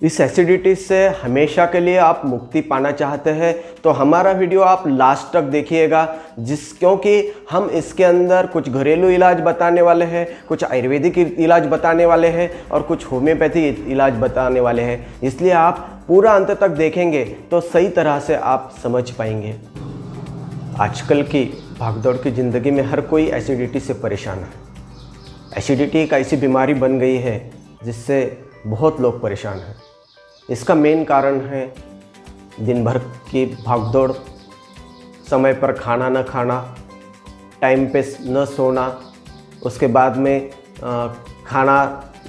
इस एसिडिटी से हमेशा के लिए आप मुक्ति पाना चाहते हैं तो हमारा वीडियो आप लास्ट तक देखिएगा, क्योंकि हम इसके अंदर कुछ घरेलू इलाज बताने वाले हैं, कुछ आयुर्वेदिक इलाज बताने वाले हैं और कुछ होम्योपैथी इलाज बताने वाले हैं। इसलिए आप पूरा अंत तक देखेंगे तो सही तरह से आप समझ पाएंगे। आजकल की भागदौड़ की ज़िंदगी में हर कोई एसिडिटी से परेशान है। एसिडिटी एक ऐसी बीमारी बन गई है जिससे बहुत लोग परेशान हैं। इसका मेन कारण है दिन भर की भागदौड़, समय पर खाना न खाना, टाइम पे न सोना, उसके बाद में खाना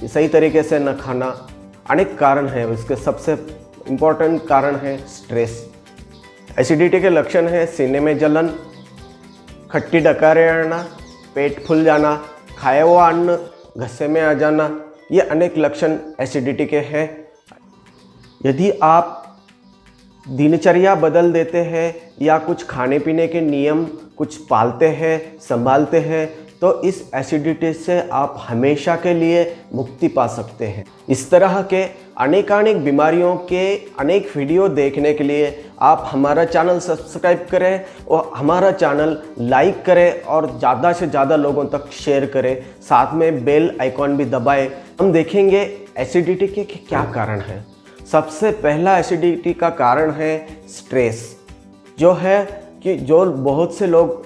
सही तरीके से न खाना, अनेक कारण हैं। इसके सबसे इम्पोर्टेंट कारण है स्ट्रेस। एसिडिटी के लक्षण हैं सीने में जलन, खट्टी डकारें आना, पेट फूल जाना, खाया हुआ अन्न घसे में आ जाना, ये अनेक लक्षण एसिडिटी के हैं। यदि आप दिनचर्या बदल देते हैं या कुछ खाने पीने के नियम कुछ पालते हैं, संभालते हैं, तो इस एसिडिटी से आप हमेशा के लिए मुक्ति पा सकते हैं। इस तरह के अनेकानेक बीमारियों के अनेक वीडियो देखने के लिए आप हमारा चैनल सब्सक्राइब करें और हमारा चैनल लाइक करें और ज़्यादा से ज़्यादा लोगों तक शेयर करें। साथ में बेल आइकॉन भी दबाएं। हम देखेंगे एसिडिटी के क्या कारण हैं। सबसे पहला एसिडिटी का कारण है स्ट्रेस, जो है कि जो बहुत से लोग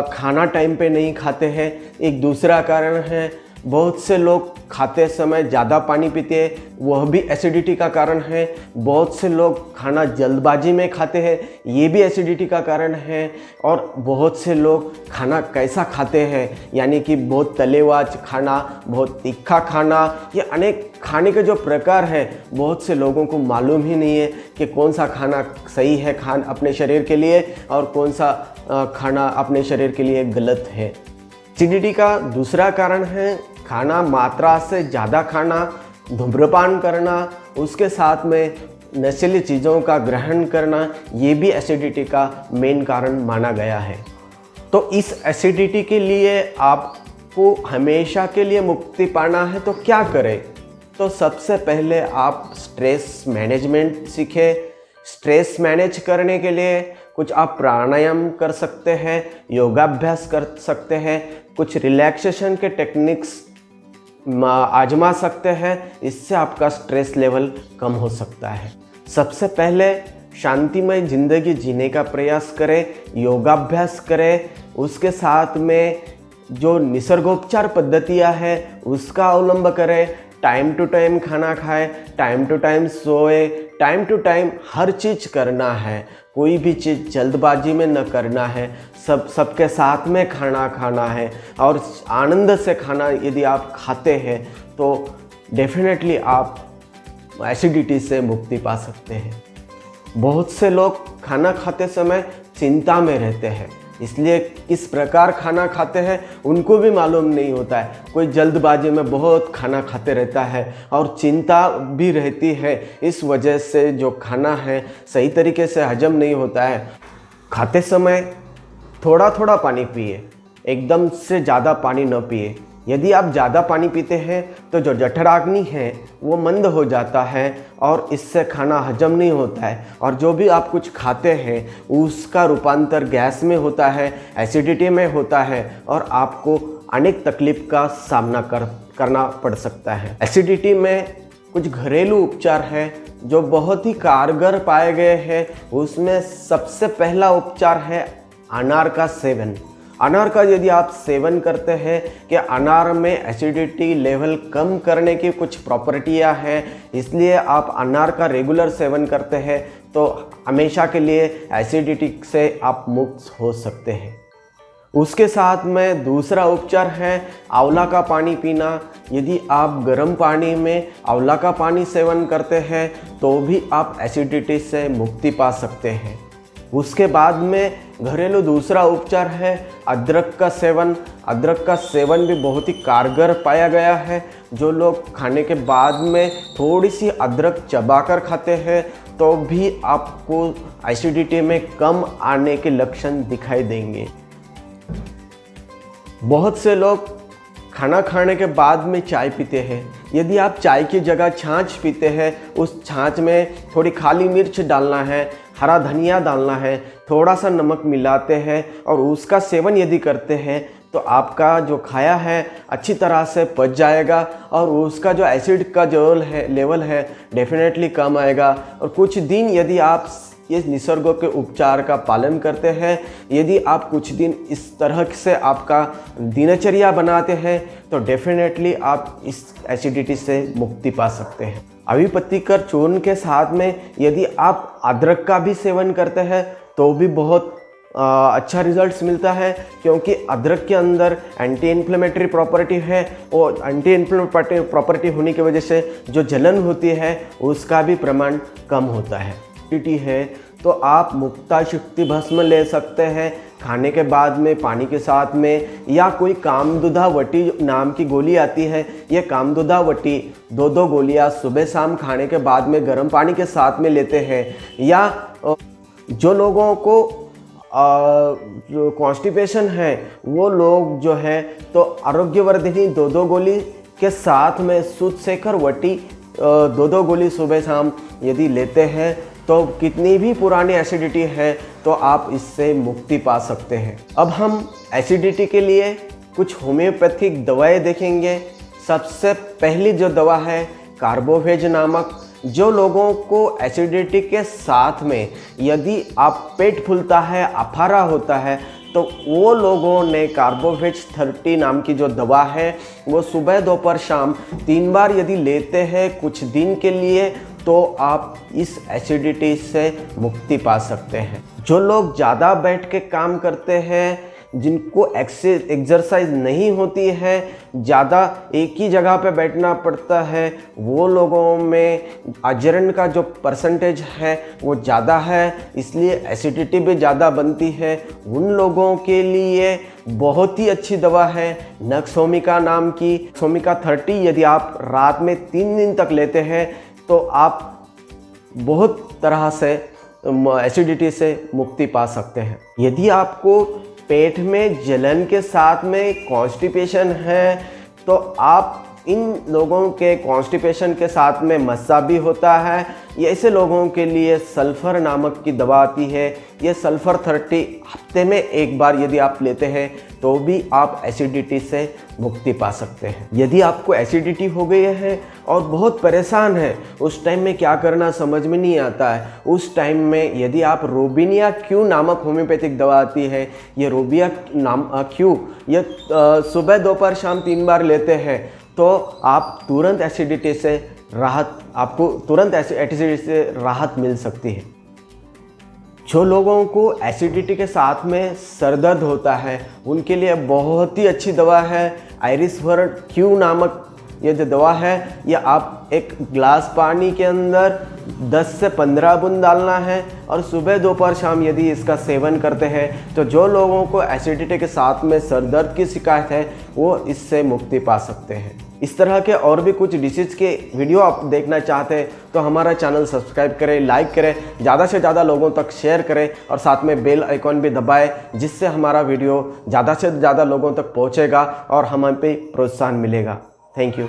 खाना टाइम पे नहीं खाते हैं। एक दूसरा कारण है बहुत से लोग खाते समय ज़्यादा पानी पीते हैं, वह भी एसिडिटी का कारण है। बहुत से लोग खाना जल्दबाजी में खाते हैं, ये भी एसिडिटी का कारण है। और बहुत से लोग खाना कैसा खाते हैं, यानी कि बहुत तले हुआ खाना, बहुत तीखा खाना, ये अनेक खाने के जो प्रकार हैं बहुत से लोगों को मालूम ही नहीं है कि कौन सा खाना सही है अपने शरीर के लिए और कौन सा खाना अपने शरीर के लिए गलत है। एसिडिटी का दूसरा कारण है खाना मात्रा से ज़्यादा खाना, धूम्रपान करना, उसके साथ में नशीली चीज़ों का ग्रहण करना, ये भी एसिडिटी का मेन कारण माना गया है। तो इस एसिडिटी के लिए आपको हमेशा के लिए मुक्ति पाना है तो क्या करें? तो सबसे पहले आप स्ट्रेस मैनेजमेंट सीखें। स्ट्रेस मैनेज करने के लिए कुछ आप प्राणायाम कर सकते हैं, योगाभ्यास कर सकते हैं, कुछ रिलैक्सेशन के टेक्निक्स आजमा सकते हैं। इससे आपका स्ट्रेस लेवल कम हो सकता है। सबसे पहले शांतिमय ज़िंदगी जीने का प्रयास करें, योगाभ्यास करें। उसके साथ में जो निसर्गोपचार पद्धतियाँ हैं उसका अवलंब करें। टाइम टू टाइम खाना खाएं, टाइम टू टाइम सोए, टाइम टू टाइम हर चीज़ करना है। कोई भी चीज़ जल्दबाजी में न करना है। सबके साथ में खाना खाना है और आनंद से खाना यदि आप खाते हैं तो डेफिनेटली आप एसिडिटी से मुक्ति पा सकते हैं। बहुत से लोग खाना खाते समय चिंता में रहते हैं, इसलिए किस प्रकार खाना खाते हैं उनको भी मालूम नहीं होता है। कोई जल्दबाजी में बहुत खाना खाते रहता है और चिंता भी रहती है। इस वजह से जो खाना है सही तरीके से हजम नहीं होता है। खाते समय थोड़ा थोड़ा पानी पिए, एकदम से ज़्यादा पानी न पिए। यदि आप ज़्यादा पानी पीते हैं तो जो जठराग्नि है वो मंद हो जाता है और इससे खाना हजम नहीं होता है और जो भी आप कुछ खाते हैं उसका रूपांतर गैस में होता है, एसिडिटी में होता है और आपको अनेक तकलीफ का सामना करना पड़ सकता है। एसिडिटी में कुछ घरेलू उपचार हैं जो बहुत ही कारगर पाए गए हैं। उसमें सबसे पहला उपचार है अनार का सेवन। अनार का यदि आप सेवन करते हैं कि अनार में एसिडिटी लेवल कम करने की कुछ प्रॉपर्टियां हैं, इसलिए आप अनार का रेगुलर सेवन करते हैं तो हमेशा के लिए एसिडिटी से आप मुक्त हो सकते हैं। उसके साथ में दूसरा उपचार है आंवला का पानी पीना। यदि आप गर्म पानी में आंवला का पानी सेवन करते हैं तो भी आप एसिडिटी से मुक्ति पा सकते हैं। उसके बाद में घरेलू दूसरा उपचार है अदरक का सेवन। अदरक का सेवन भी बहुत ही कारगर पाया गया है। जो लोग खाने के बाद में थोड़ी सी अदरक चबाकर खाते हैं तो भी आपको एसिडिटी में कम आने के लक्षण दिखाई देंगे। बहुत से लोग खाना खाने के बाद में चाय पीते हैं, यदि आप चाय की जगह छाछ पीते हैं, उस छाछ में थोड़ी काली मिर्च डालना है, हरा धनिया डालना है, थोड़ा सा नमक मिलाते हैं और उसका सेवन यदि करते हैं तो आपका जो खाया है अच्छी तरह से पच जाएगा और उसका जो एसिड का जो लेवल है डेफिनेटली कम आएगा। और कुछ दिन यदि आप ये निसर्गों के उपचार का पालन करते हैं, यदि आप कुछ दिन इस तरह से आपका दिनचर्या बनाते हैं तो डेफिनेटली आप इस एसिडिटी से मुक्ति पा सकते हैं। अभी पत्ती कर चूर्ण के साथ में यदि आप अदरक का भी सेवन करते हैं तो भी बहुत अच्छा रिजल्ट्स मिलता है, क्योंकि अदरक के अंदर एंटी इन्फ्लेमेटरी प्रॉपर्टी है और एंटी इन्फ्लेमेटरी प्रॉपर्टी होने की वजह से जो जलन होती है उसका भी प्रमाण कम होता है। है तो आप मुक्ता शक्ति भस्म ले सकते हैं खाने के बाद में पानी के साथ में, या कोई कामदुधा वटी नाम की गोली आती है। ये कामदुधा वटी 2-2 गोलियां सुबह शाम खाने के बाद में गर्म पानी के साथ में लेते हैं। या जो लोगों को जो कॉन्स्टिपेशन है वो लोग जो है तो आरोग्यवर्धिनी 2-2 गोली के साथ में सूद शेखर वटी 2-2 गोली सुबह शाम यदि लेते हैं तो कितनी भी पुरानी एसिडिटी है तो आप इससे मुक्ति पा सकते हैं। अब हम एसिडिटी के लिए कुछ होम्योपैथिक दवाएं देखेंगे। सबसे पहली जो दवा है कार्बोवेज नामक, जो लोगों को एसिडिटी के साथ में यदि आप पेट फूलता है, अफारा होता है, तो वो लोगों ने कार्बोवेज 30 नाम की जो दवा है वो सुबह दोपहर शाम 3 बार यदि लेते हैं कुछ दिन के लिए तो आप इस एसिडिटी से मुक्ति पा सकते हैं। जो लोग ज़्यादा बैठ के काम करते हैं, जिनको एक्सरसाइज नहीं होती है, ज़्यादा एक ही जगह पे बैठना पड़ता है, वो लोगों में अजरण का जो परसेंटेज है वो ज़्यादा है, इसलिए एसिडिटी भी ज़्यादा बनती है। उन लोगों के लिए बहुत ही अच्छी दवा है नक्सोमिका नाम की। सोमिका 30 यदि आप रात में 3 दिन तक लेते हैं तो आप बहुत तरह से एसिडिटी से मुक्ति पा सकते हैं। यदि आपको पेट में जलन के साथ में कॉन्स्टिपेशन है तो आप इन लोगों के कॉन्स्टिपेशन के साथ में मस्सा भी होता है, ऐसे लोगों के लिए सल्फ़र नामक की दवा आती है। ये सल्फ़र 30 हफ्ते में 1 बार यदि आप लेते हैं तो भी आप एसिडिटी से मुक्ति पा सकते हैं। यदि आपको एसिडिटी हो गई है और बहुत परेशान है, उस टाइम में क्या करना समझ में नहीं आता है, उस टाइम में यदि आप रोबिनिया क्यू नामक होम्योपैथिक दवा आती है, ये रोबिया नाम क्यू ये सुबह दोपहर शाम 3 बार लेते हैं तो आप तुरंत एसिडिटी से आपको तुरंत एसिडिटी से राहत मिल सकती है। जो लोगों को एसिडिटी के साथ में सर दर्द होता है उनके लिए बहुत ही अच्छी दवा है आयरिसवर्ड क्यू नामक। ये जो दवा है ये आप एक गिलास पानी के अंदर 10 से 15 बूंद डालना है और सुबह दोपहर शाम यदि इसका सेवन करते हैं तो जो लोगों को एसिडिटी के साथ में सर दर्द की शिकायत है वो इससे मुक्ति पा सकते हैं। इस तरह के और भी कुछ डिशेज़ के वीडियो आप देखना चाहते हैं तो हमारा चैनल सब्सक्राइब करें, लाइक करें, ज़्यादा से ज़्यादा लोगों तक शेयर करें और साथ में बेल आइकॉन भी दबाएं, जिससे हमारा वीडियो ज़्यादा से ज़्यादा लोगों तक पहुँचेगा और हमें पे प्रोत्साहन मिलेगा। Thank you.